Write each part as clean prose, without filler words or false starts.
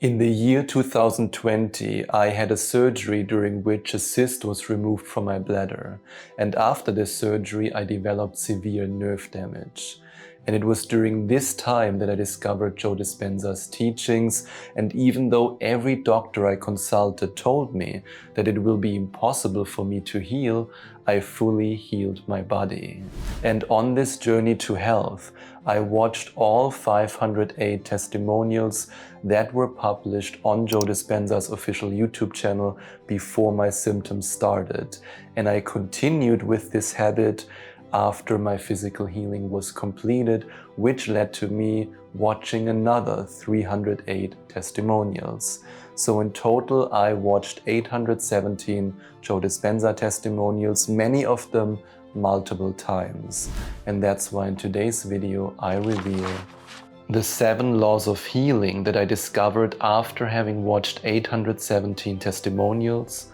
In the year 2020, I had a surgery during which a cyst was removed from my bladder, and after the surgery I developed severe nerve damage. And it was during this time that I discovered Joe Dispenza's teachings, and even though every doctor I consulted told me that it will be impossible for me to heal, I fully healed my body. And on this journey to health, I watched all 508 testimonials that were published on Joe Dispenza's official YouTube channel before my symptoms started. And I continued with this habit after my physical healing was completed, which led to me watching another 308 testimonials. So in total, I watched 817 Joe Dispenza testimonials, many of them multiple times. And that's why in today's video, I reveal the 7 laws of healing that I discovered after having watched 817 testimonials,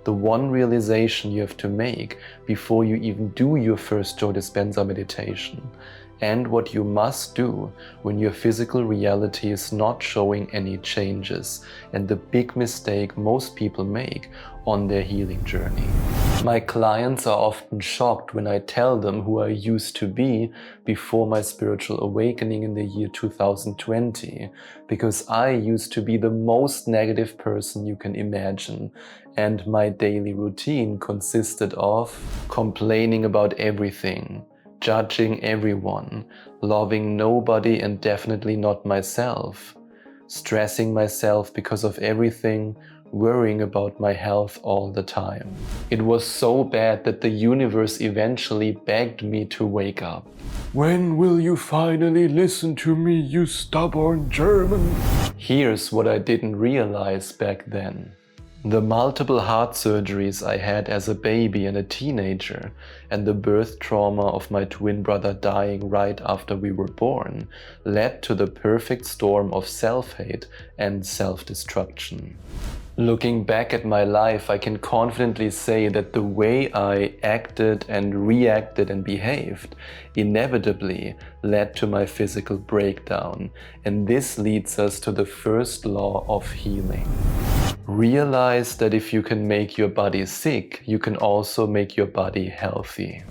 the one realization you have to make before you even do your first Joe Dispenza meditation, and what you must do when your physical reality is not showing any changes, and the big mistake most people make on their healing journey. My clients are often shocked when I tell them who I used to be before my spiritual awakening in the year 2020, because I used to be the most negative person you can imagine, and my daily routine consisted of complaining about everything, judging everyone, loving nobody and definitely not myself, stressing myself because of everything, worrying about my health all the time. It was so bad that the universe eventually begged me to wake up. When will you finally listen to me, you stubborn German? Here's what I didn't realize back then. The multiple heart surgeries I had as a baby and a teenager, and the birth trauma of my twin brother dying right after we were born, led to the perfect storm of self-hate and self-destruction. Looking back at my life, I can confidently say that the way I acted and reacted and behaved inevitably led to my physical breakdown, and this leads us to the first law of healing. Realize that if you can make your body sick, you can also make your body healthy.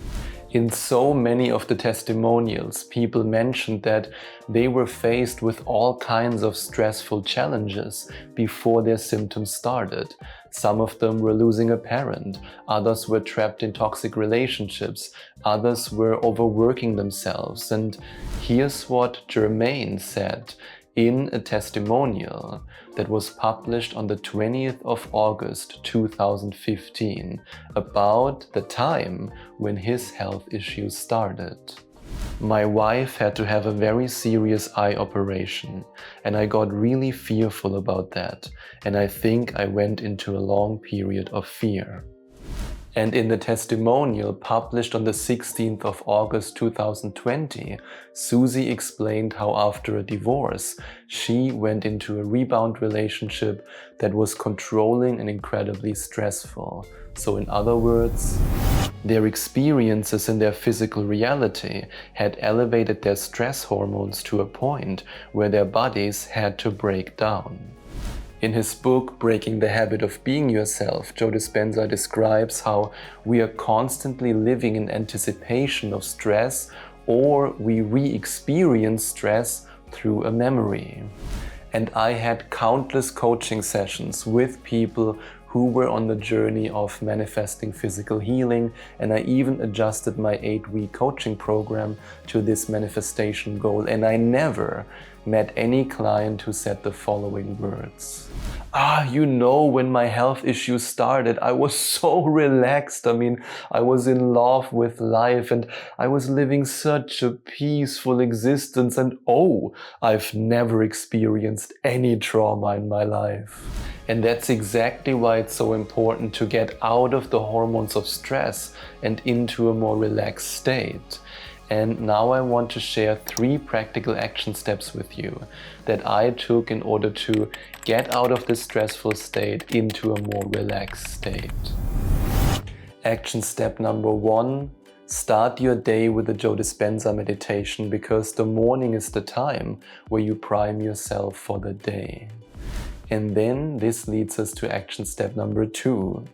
In so many of the testimonials, people mentioned that they were faced with all kinds of stressful challenges before their symptoms started. Some of them were losing a parent, others were trapped in toxic relationships, others were overworking themselves. And here's what Germaine said in a testimonial that was published on the 20th of August 2015 about the time when his health issues started. My wife had to have a very serious eye operation, and I got really fearful about that, and I think I went into a long period of fear. And in the testimonial published on the 16th of August 2020, Susie explained how after a divorce, she went into a rebound relationship that was controlling and incredibly stressful. So in other words, their experiences in their physical reality had elevated their stress hormones to a point where their bodies had to break down. In his book, Breaking the Habit of Being Yourself, Joe Dispenza describes how we are constantly living in anticipation of stress, or we re-experience stress through a memory. And I had countless coaching sessions with people who were on the journey of manifesting physical healing, and I even adjusted my 8-week coaching program to this manifestation goal, and I never met any client who said the following words. When my health issues started, I was so relaxed. I was in love with life and I was living such a peaceful existence, and I've never experienced any trauma in my life. And that's exactly why it's so important to get out of the hormones of stress and into a more relaxed state. And now I want to share 3 practical action steps with you that I took in order to get out of this stressful state into a more relaxed state. Action step number 1, start your day with the Joe Dispenza meditation, because the morning is the time where you prime yourself for the day. And then this leads us to action step number 2.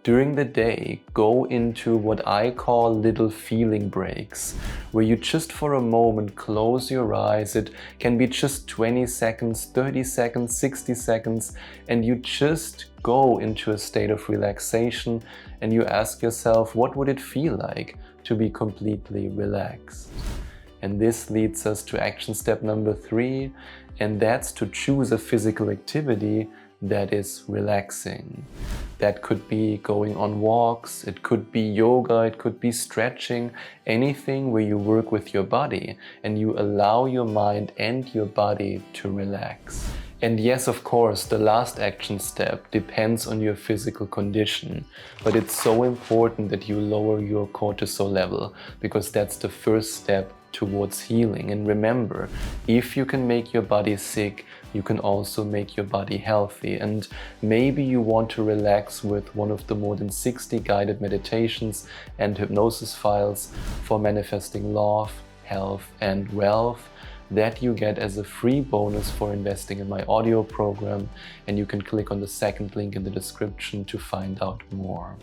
During the day, go into what I call little feeling breaks, where you just for a moment close your eyes. It can be just 20 seconds, 30 seconds, 60 seconds, and you just go into a state of relaxation and you ask yourself, what would it feel like to be completely relaxed? And this leads us to action step number 3, and that's to choose a physical activity that is relaxing. That could be going on walks, it could be yoga, it could be stretching, anything where you work with your body and you allow your mind and your body to relax. And yes, of course, the last action step depends on your physical condition, but it's so important that you lower your cortisol level, because that's the first step towards healing. And remember, if you can make your body sick, you can also make your body healthy. And maybe you want to relax with one of the more than 60 guided meditations and hypnosis files for manifesting love, health, and wealth that you get as a free bonus for investing in my audio program, and you can click on the second link in the description to find out more.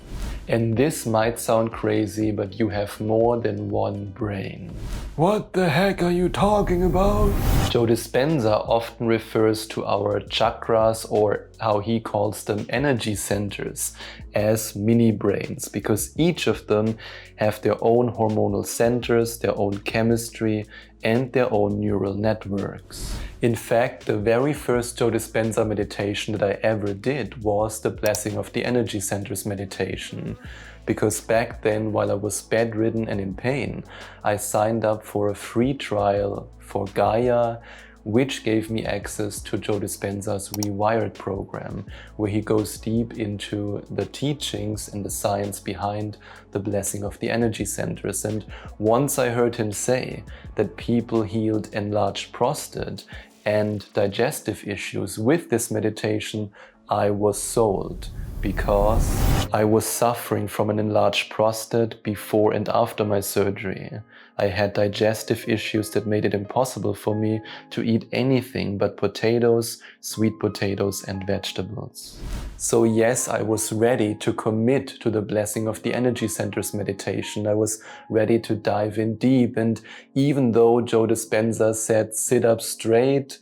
And this might sound crazy, but you have more than one brain. What the heck are you talking about? Joe Dispenza often refers to our chakras, or how he calls them, energy centers, as mini brains, because each of them have their own hormonal centers, their own chemistry, and their own neural networks. In fact, the very first Joe Dispenza meditation that I ever did was the Blessing of the Energy Centers meditation. Because back then, while I was bedridden and in pain, I signed up for a free trial for Gaia, which gave me access to Joe Dispenza's Rewired program, where he goes deep into the teachings and the science behind the blessing of the energy centers. And once I heard him say that people healed enlarged prostate and digestive issues with this meditation, I was sold, because I was suffering from an enlarged prostate before and after my surgery. I had digestive issues that made it impossible for me to eat anything but potatoes, sweet potatoes, and vegetables. So yes, I was ready to commit to the Blessing of the Energy Centers meditation. I was ready to dive in deep, and even though Joe Dispenza said sit up straight,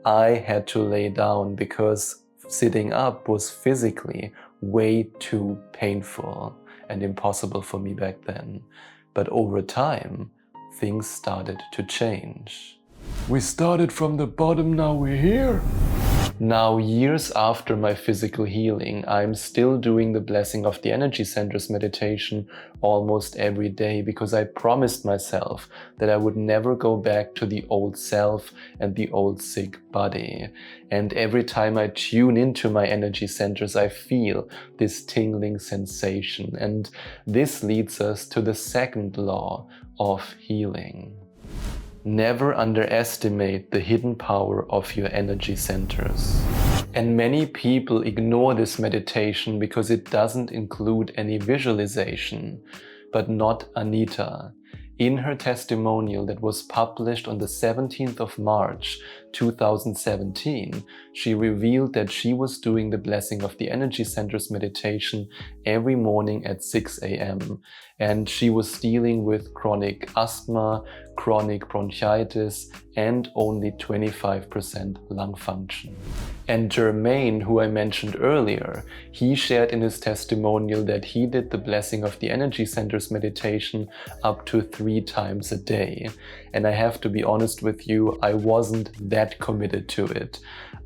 I had to lay down, because sitting up was physically way too painful and impossible for me back then. But over time, things started to change. We started from the bottom, now we're here. Now, years after my physical healing, I'm still doing the Blessing of the Energy Centers meditation almost every day, because I promised myself that I would never go back to the old self and the old sick body. And every time I tune into my energy centers, I feel this tingling sensation. And this leads us to the second law of healing. Never underestimate the hidden power of your energy centers. And many people ignore this meditation because it doesn't include any visualization. But not Anita. In her testimonial that was published on the 17th of March 2017, she revealed that she was doing the Blessing of the Energy Centers meditation every morning at 6 a.m. And she was dealing with chronic asthma, chronic bronchitis, and only 25% lung function. And Jermaine, who I mentioned earlier, he shared in his testimonial that he did the Blessing of the Energy Centers meditation up to 3 times a day. And I have to be honest with you, I wasn't that committed to it.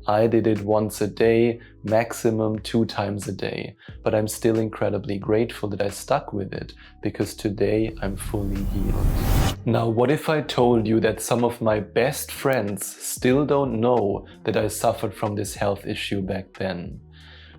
I did it once a day, maximum 2 times a day. But I'm still incredibly grateful that I stuck with it, because today I'm fully healed. Now, what if I told you that some of my best friends still don't know that I suffered from this health issue back then?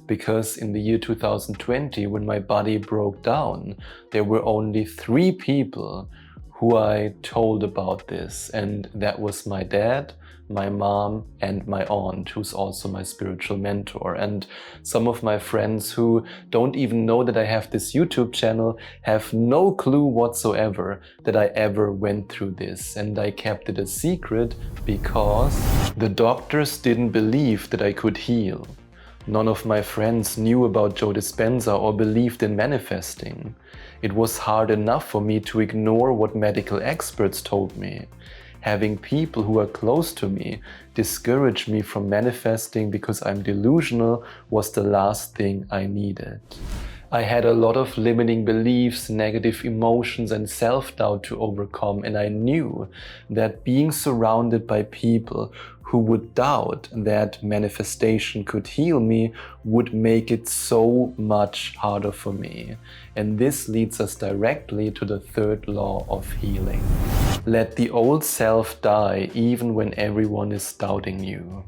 Because in the year 2020, when my body broke down, there were only 3 people who I told about this, and that was my dad, my mom, and my aunt, who's also my spiritual mentor. And some of my friends who don't even know that I have this YouTube channel have no clue whatsoever that I ever went through this. And I kept it a secret because the doctors didn't believe that I could heal. None of my friends knew about Joe Dispenza or believed in manifesting. It was hard enough for me to ignore what medical experts told me. Having people who are close to me discourage me from manifesting because I'm delusional was the last thing I needed. I had a lot of limiting beliefs, negative emotions, and self-doubt to overcome, and I knew that being surrounded by people who would doubt that manifestation could heal me would make it so much harder for me. And this leads us directly to the third law of healing. Let the old self die even when everyone is doubting you.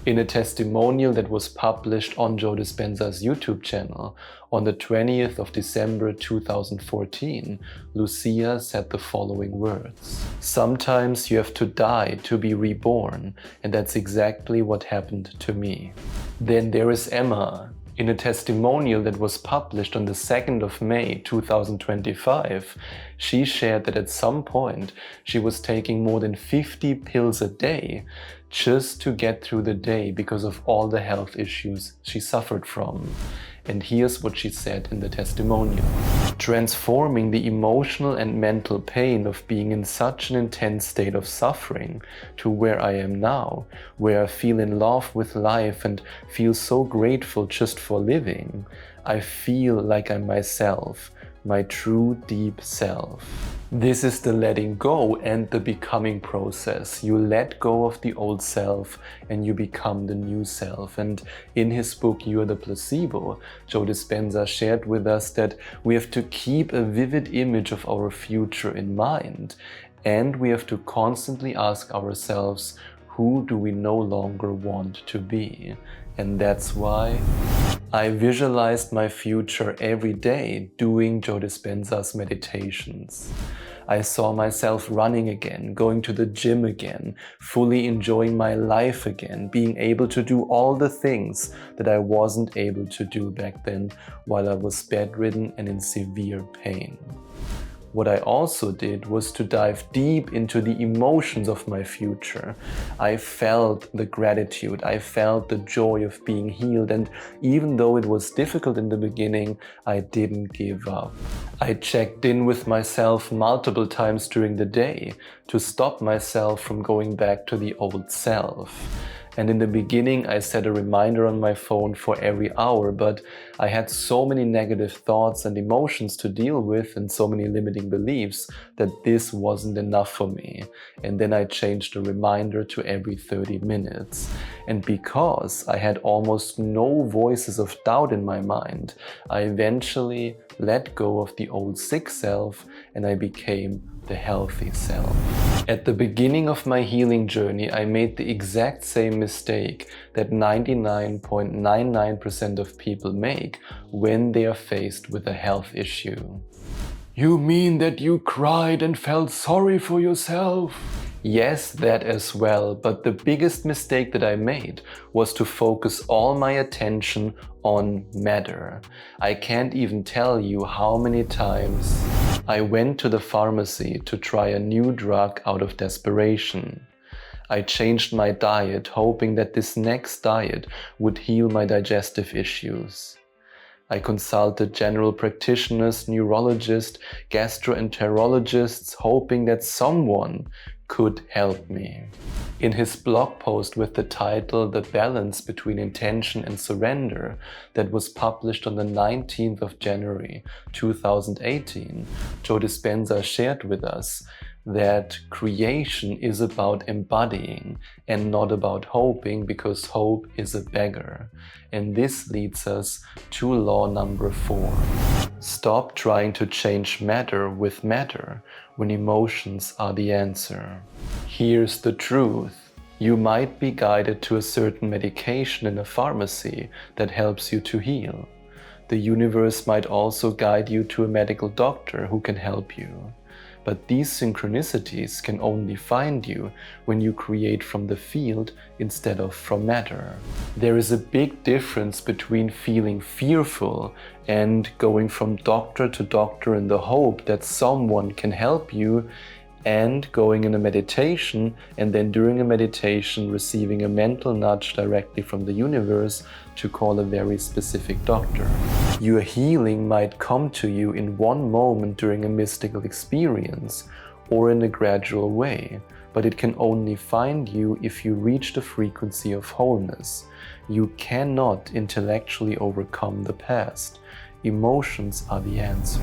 In a testimonial that was published on Joe Dispenza's YouTube channel on the 20th of December 2014, Lucia said the following words: "Sometimes you have to die to be reborn, and that's exactly what happened to me." Then there is Emma. In a testimonial that was published on the 2nd of May 2025, she shared that at some point she was taking more than 50 pills a day just to get through the day because of all the health issues she suffered from. And here's what she said in the testimonial: "Transforming the emotional and mental pain of being in such an intense state of suffering to where I am now, where I feel in love with life and feel so grateful just for living. I feel like I'm myself, my true deep self." This is the letting go and the becoming process. You let go of the old self and you become the new self. And in his book, You're the Placebo, Joe Dispenza shared with us that we have to keep a vivid image of our future in mind. And we have to constantly ask ourselves, who do we no longer want to be? And that's why I visualized my future every day doing Joe Dispenza's meditations. I saw myself running again, going to the gym again, fully enjoying my life again, being able to do all the things that I wasn't able to do back then while I was bedridden and in severe pain. What I also did was to dive deep into the emotions of my future. I felt the gratitude, I felt the joy of being healed, and even though it was difficult in the beginning, I didn't give up. I checked in with myself multiple times during the day to stop myself from going back to the old self. And in the beginning, I set a reminder on my phone for every hour, but I had so many negative thoughts and emotions to deal with and so many limiting beliefs that this wasn't enough for me. And then I changed the reminder to every 30 minutes. And because I had almost no voices of doubt in my mind, I eventually let go of the old sick self and I became the healthy self. At the beginning of my healing journey, I made the exact same mistake that 99.99% of people make when they are faced with a health issue. "You mean that you cried and felt sorry for yourself?" Yes, that as well, but the biggest mistake that I made was to focus all my attention on matter. I can't even tell you how many times I went to the pharmacy to try a new drug out of desperation. I changed my diet, hoping that this next diet would heal my digestive issues. I consulted general practitioners, neurologists, gastroenterologists, hoping that someone could help me. In his blog post with the title "The Balance Between Intention and Surrender" that was published on the 19th of January 2018, Joe Dispenza shared with us that creation is about embodying and not about hoping, because hope is a beggar. And this leads us to law number 4. Stop trying to change matter with matter when emotions are the answer. Here's the truth. You might be guided to a certain medication in a pharmacy that helps you to heal. The universe might also guide you to a medical doctor who can help you. But these synchronicities can only find you when you create from the field instead of from matter. There is a big difference between feeling fearful and going from doctor to doctor in the hope that someone can help you, and going in a meditation and then during a meditation receiving a mental nudge directly from the universe to call a very specific doctor. Your healing might come to you in one moment during a mystical experience or in a gradual way, but it can only find you if you reach the frequency of wholeness. You cannot intellectually overcome the past. Emotions are the answer.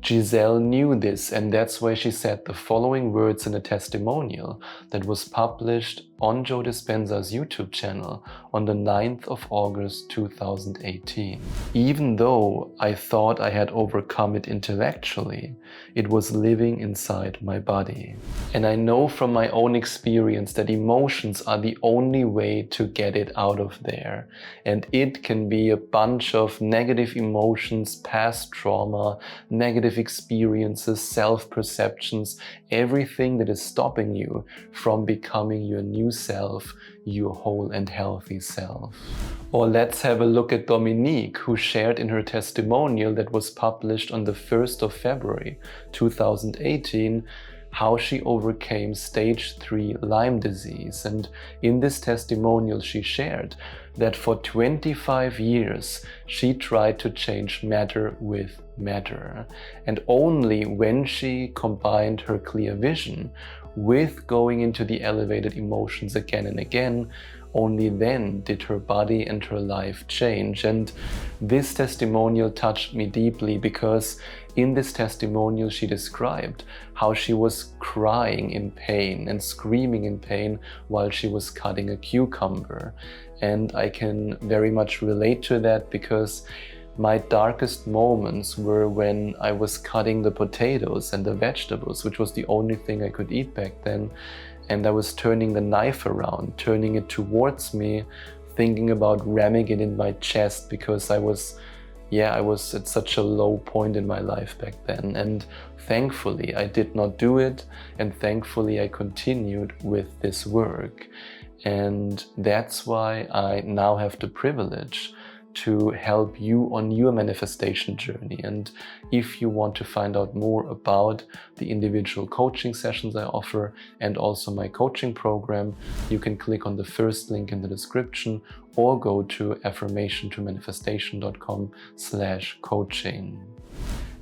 Giselle knew this, and that's why she said the following words in a testimonial that was published on Joe Dispenza's YouTube channel on the 9th of August 2018. Even though I thought I had overcome it intellectually, it was living inside my body. And I know from my own experience that emotions are the only way to get it out of there. And it can be a bunch of negative emotions, past trauma, negative experiences, self-perceptions, everything that is stopping you from becoming your new self, your whole and healthy self. Or let's have a look at Dominique, who shared in her testimonial that was published on the 1st of February 2018 how she overcame stage 3 Lyme disease. And in this testimonial she shared that for 25 years she tried to change matter with matter. And only when she combined her clear vision with going into the elevated emotions again and again, only then did her body and her life change. And this testimonial touched me deeply because in this testimonial she described how she was crying in pain and screaming in pain while she was cutting a cucumber. And I can very much relate to that because my darkest moments were when I was cutting the potatoes and the vegetables, which was the only thing I could eat back then. And I was turning the knife around, turning it towards me, thinking about ramming it in my chest because I was at such a low point in my life back then. And thankfully I did not do it, and thankfully I continued with this work. And that's why I now have the privilege to help you on your manifestation journey. And if you want to find out more about the individual coaching sessions I offer and also my coaching program, you can click on the first link in the description or go to affirmationtomanifestation.com/coaching.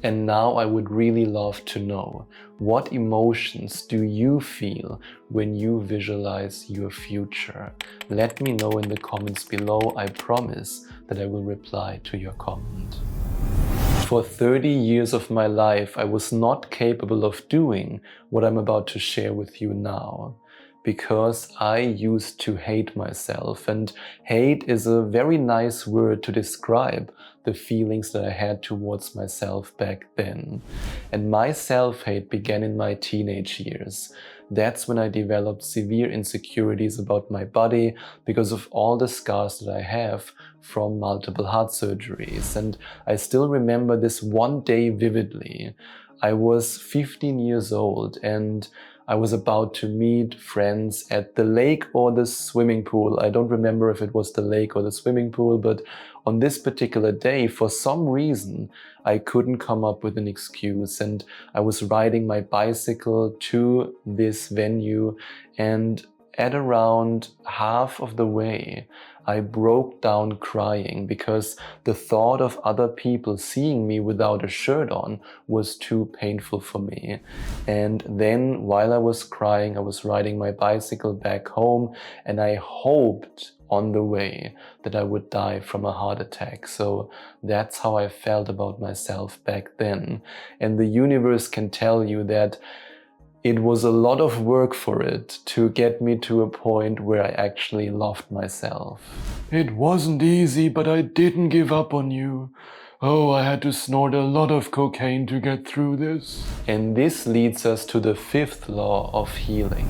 And now I would really love to know, what emotions do you feel when you visualize your future? Let me know in the comments below. I promise that I will reply to your comment. For 30 years of my life, I was not capable of doing what I'm about to share with you now, because I used to hate myself. And hate is a very nice word to describe the feelings that I had towards myself back then. And my self-hate began in my teenage years. That's when I developed severe insecurities about my body because of all the scars that I have from multiple heart surgeries. And I still remember this one day vividly. I was 15 years old and I was about to meet friends at the lake or the swimming pool. I don't remember if it was the lake or the swimming pool, but on this particular day, for some reason, I couldn't come up with an excuse. And I was riding my bicycle to this venue, and at around half of the way, I broke down crying because the thought of other people seeing me without a shirt on was too painful for me. And then while I was crying, I was riding my bicycle back home, and I hoped on the way that I would die from a heart attack. So that's how I felt about myself back then. And the universe can tell you that it was a lot of work for it to get me to a point where I actually loved myself. It wasn't easy, but I didn't give up on you. Oh, I had to snort a lot of cocaine to get through this. And this leads us to the 5th law of healing.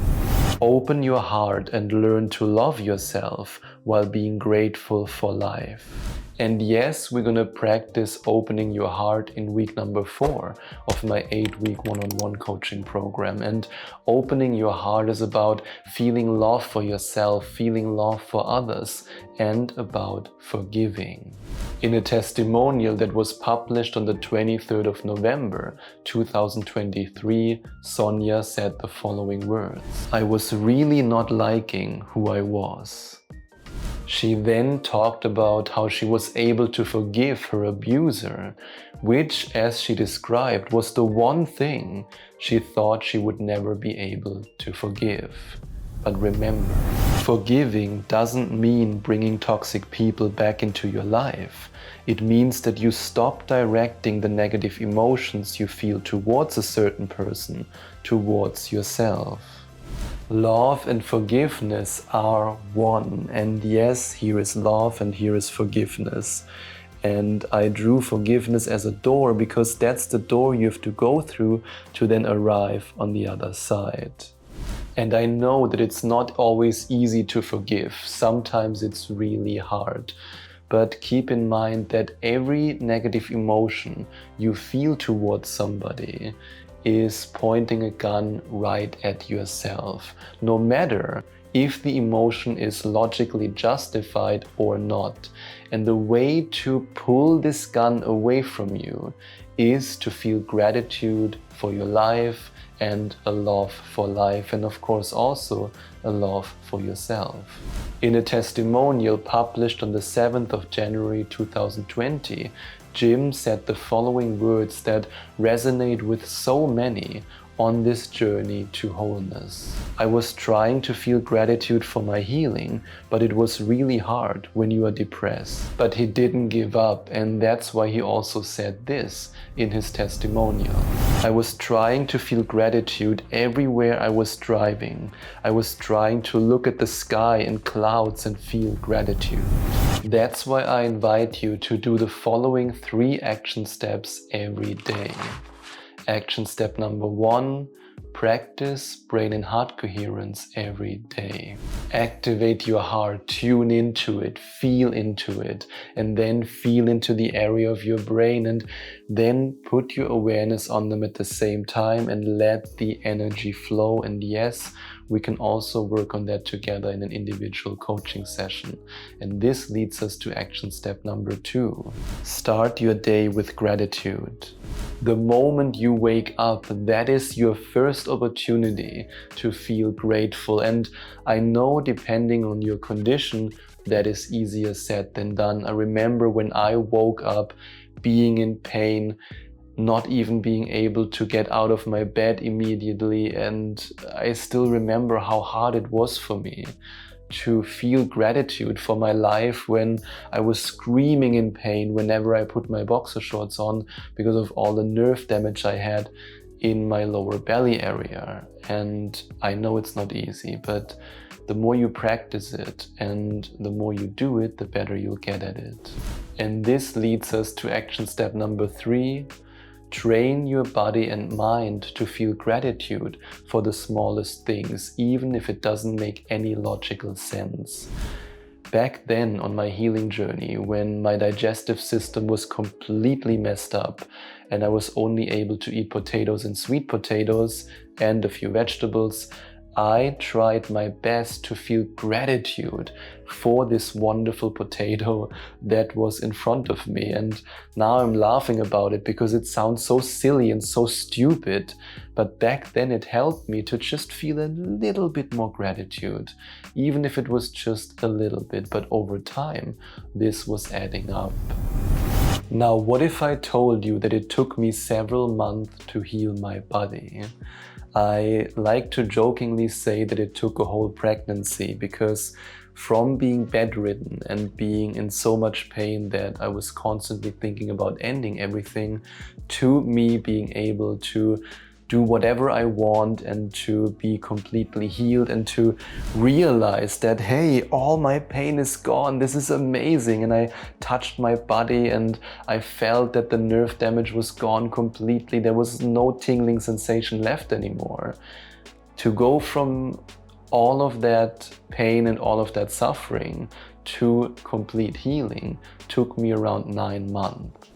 Open your heart and learn to love yourself while being grateful for life. And yes, we're gonna practice opening your heart in week number 4 of my 8-week one-on-one coaching program. And opening your heart is about feeling love for yourself, feeling love for others, and about forgiving. In a testimonial that was published on the 23rd of November 2023, Sonia said the following words: "I was really not liking who I was." She then talked about how she was able to forgive her abuser, which, as she described, was the one thing she thought she would never be able to forgive. But remember, forgiving doesn't mean bringing toxic people back into your life. It means that you stop directing the negative emotions you feel towards a certain person, towards yourself. Love and forgiveness are one. And yes, here is love and here is forgiveness. And I drew forgiveness as a door because that's the door you have to go through to then arrive on the other side. And I know that it's not always easy to forgive. Sometimes it's really hard. But keep in mind that every negative emotion you feel towards somebody is pointing a gun right at yourself, no matter if the emotion is logically justified or not. And the way to pull this gun away from you is to feel gratitude for your life and a love for life, and of course also a love for yourself. In a testimonial published on the 7th of January 2020, Jim said the following words that resonate with so many on this journey to wholeness. "I was trying to feel gratitude for my healing, but it was really hard when you are depressed." But he didn't give up, and that's why he also said this in his testimonial. "I was trying to feel gratitude everywhere I was driving. I was trying to look at the sky and clouds and feel gratitude." That's why I invite you to do the following 3 action steps every day. Action step number 1, practice brain and heart coherence every day. Activate your heart, tune into it, feel into it, and then feel into the area of your brain, and then put your awareness on them at the same time and let the energy flow. And yes, we can also work on that together in an individual coaching session. And this leads us to action step number 2. Start your day with gratitude. The moment you wake up, that is your first opportunity to feel grateful. And I know, depending on your condition, that is easier said than done. I remember when I woke up being in pain, not even being able to get out of my bed immediately, and I still remember how hard it was for me to feel gratitude for my life when I was screaming in pain whenever I put my boxer shorts on because of all the nerve damage I had in my lower belly area. And I know it's not easy, but the more you practice it and the more you do it, the better you'll get at it. And this leads us to action step number 3. Train your body and mind to feel gratitude for the smallest things, even if it doesn't make any logical sense. Back then on my healing journey, when my digestive system was completely messed up and I was only able to eat potatoes and sweet potatoes and a few vegetables, I tried my best to feel gratitude for this wonderful potato that was in front of me. And now I'm laughing about it because it sounds so silly and so stupid. But back then it helped me to just feel a little bit more gratitude, even if it was just a little bit. But over time, this was adding up. Now, what if I told you that it took me several months to heal my body? I like to jokingly say that it took a whole pregnancy, because from being bedridden and being in so much pain that I was constantly thinking about ending everything, to me being able to do whatever I want and to be completely healed and to realize that, hey, all my pain is gone, this is amazing. And I touched my body and I felt that the nerve damage was gone completely. There was no tingling sensation left anymore. To go from all of that pain and all of that suffering to complete healing took me around 9 months.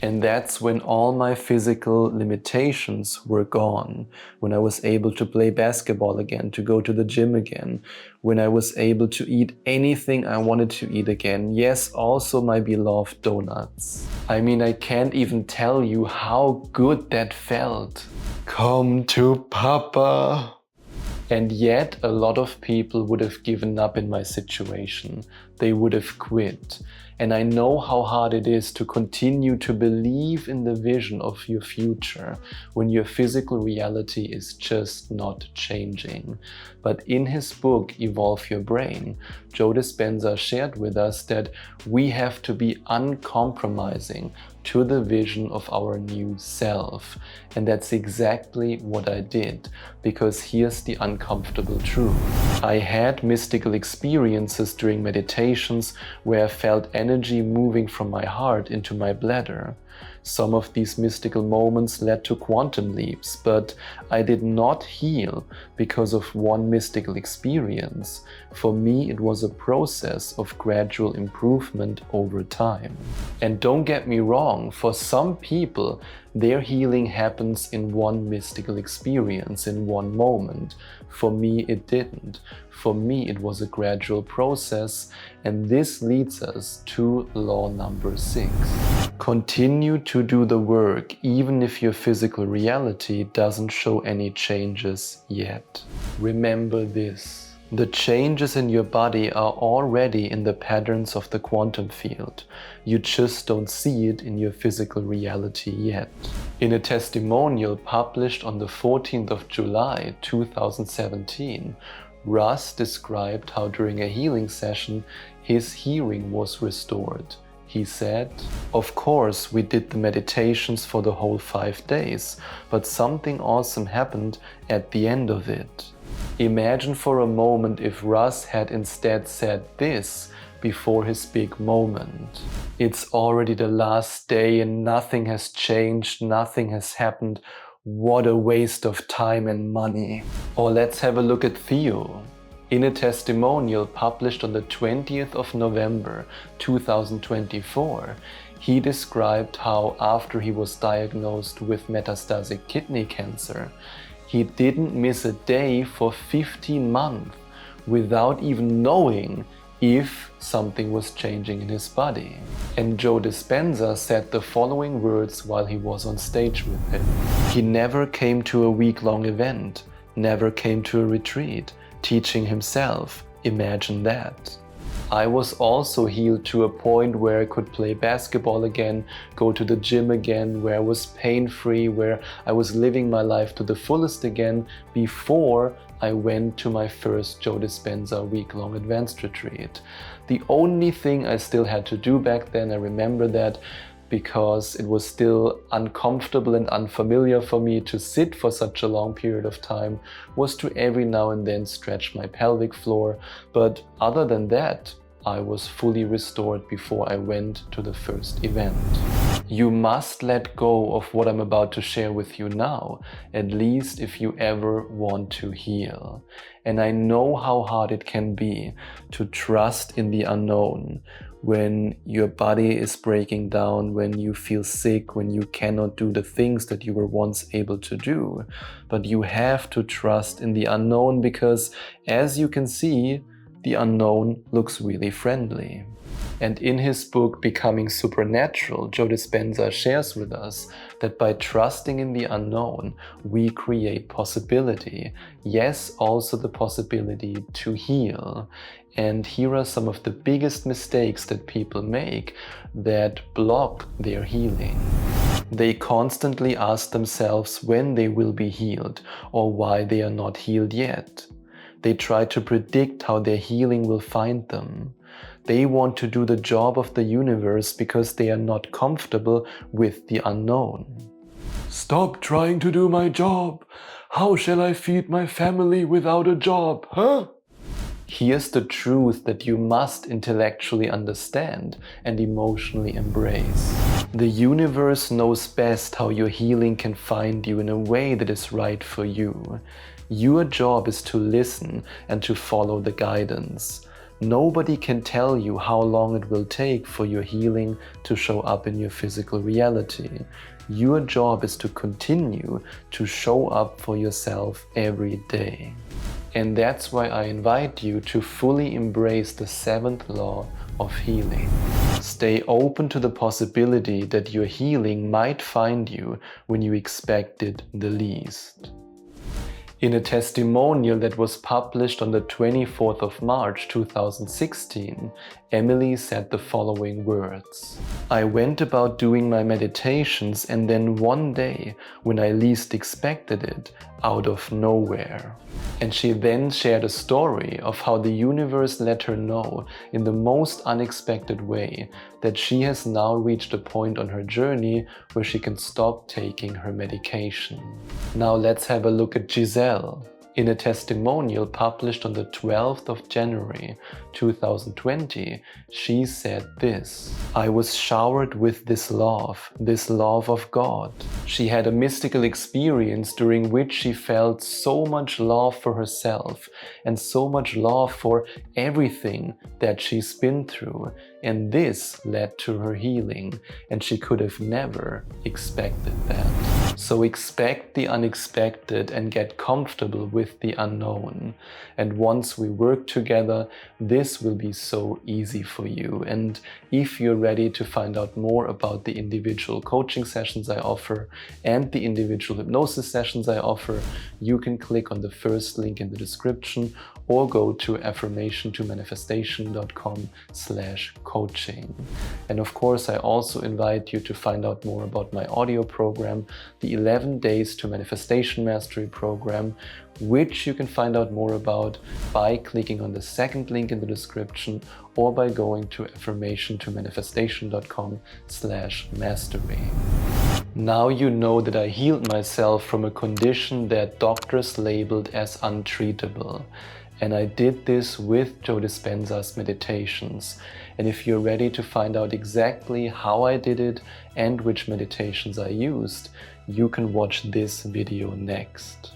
And that's when all my physical limitations were gone, when I was able to play basketball again, to go to the gym again, when I was able to eat anything I wanted to eat again. Yes, also my beloved donuts. I mean, I can't even tell you how good that felt. Come to Papa. And yet, a lot of people would have given up in my situation. They would have quit. And I know how hard it is to continue to believe in the vision of your future when your physical reality is just not changing. But in his book, Evolve Your Brain, Joe Dispenza shared with us that we have to be uncompromising to the vision of our new self. And that's exactly what I did, because here's the uncomfortable truth. I had mystical experiences during meditations where I felt energy moving from my heart into my bladder. Some of these mystical moments led to quantum leaps, but I did not heal because of one mystical experience. For me, it was a process of gradual improvement over time. And don't get me wrong, for some people, their healing happens in one mystical experience, in one moment. For me, it didn't. For me, it was a gradual process, and this leads us to law number 6. Continue to do the work, even if your physical reality doesn't show any changes yet. Remember this. The changes in your body are already in the patterns of the quantum field. You just don't see it in your physical reality yet. In a testimonial published on the 14th of July 2017, Russ described how during a healing session his hearing was restored. He said, "Of course, we did the meditations for the whole 5 days, but something awesome happened at the end of it." Imagine for a moment if Russ had instead said this before his big moment. "It's already the last day and nothing has changed, nothing has happened. What a waste of time and money." Or let's have a look at Theo. In a testimonial published on the 20th of November 2024, he described how after he was diagnosed with metastatic kidney cancer, he didn't miss a day for 15 months without even knowing if something was changing in his body. And Joe Dispenza said the following words while he was on stage with him. He never came to a week-long event, never came to a retreat, teaching himself. Imagine that. I was also healed to a point where I could play basketball again, go to the gym again, where I was pain-free, where I was living my life to the fullest again before I went to my first Joe Dispenza week-long advanced retreat. The only thing I still had to do back then, I remember that, because it was still uncomfortable and unfamiliar for me to sit for such a long period of time, was to every now and then stretch my pelvic floor. But other than that, I was fully restored before I went to the first event. You must let go of what I'm about to share with you now, at least if you ever want to heal. And I know how hard it can be to trust in the unknown, when your body is breaking down, when you feel sick, when you cannot do the things that you were once able to do. But you have to trust in the unknown because, as you can see, the unknown looks really friendly. And in his book, Becoming Supernatural, Joe Dispenza shares with us that by trusting in the unknown, we create possibility. Yes, also the possibility to heal. And here are some of the biggest mistakes that people make that block their healing. They constantly ask themselves when they will be healed or why they are not healed yet. They try to predict how their healing will find them. They want to do the job of the universe because they are not comfortable with the unknown. Stop trying to do my job. How shall I feed my family without a job, huh? Here's the truth that you must intellectually understand and emotionally embrace. The universe knows best how your healing can find you in a way that is right for you. Your job is to listen and to follow the guidance. Nobody can tell you how long it will take for your healing to show up in your physical reality. Your job is to continue to show up for yourself every day. And that's why I invite you to fully embrace the 7th law of healing. Stay open to the possibility that your healing might find you when you expect it the least. In a testimonial that was published on the 24th of March 2016, Emily said the following words: "I went about doing my meditations, and then one day, when I least expected it, out of nowhere." And she then shared a story of how the universe let her know in the most unexpected way that she has now reached a point on her journey where she can stop taking her medication. Now let's have a look at Giselle. In a testimonial published on the 12th of January 2020, she said this: "I was showered with this love of God." She had a mystical experience during which she felt so much love for herself and so much love for everything that she's been through, and this led to her healing, and she could have never expected that. So expect the unexpected and get comfortable with the unknown. And once we work together, this will be so easy for you. And if you're ready to find out more about the individual coaching sessions I offer and the individual hypnosis sessions I offer, you can click on the first link in the description or go to affirmationtomanifestation.com/coaching. And of course, I also invite you to find out more about my audio program, the 11 Days to Manifestation Mastery program, which you can find out more about by clicking on the second link in the description or by going to affirmationtomanifestation.com/mastery. Now you know that I healed myself from a condition that doctors labeled as untreatable. And I did this with Joe Dispenza's meditations. And if you're ready to find out exactly how I did it and which meditations I used, you can watch this video next.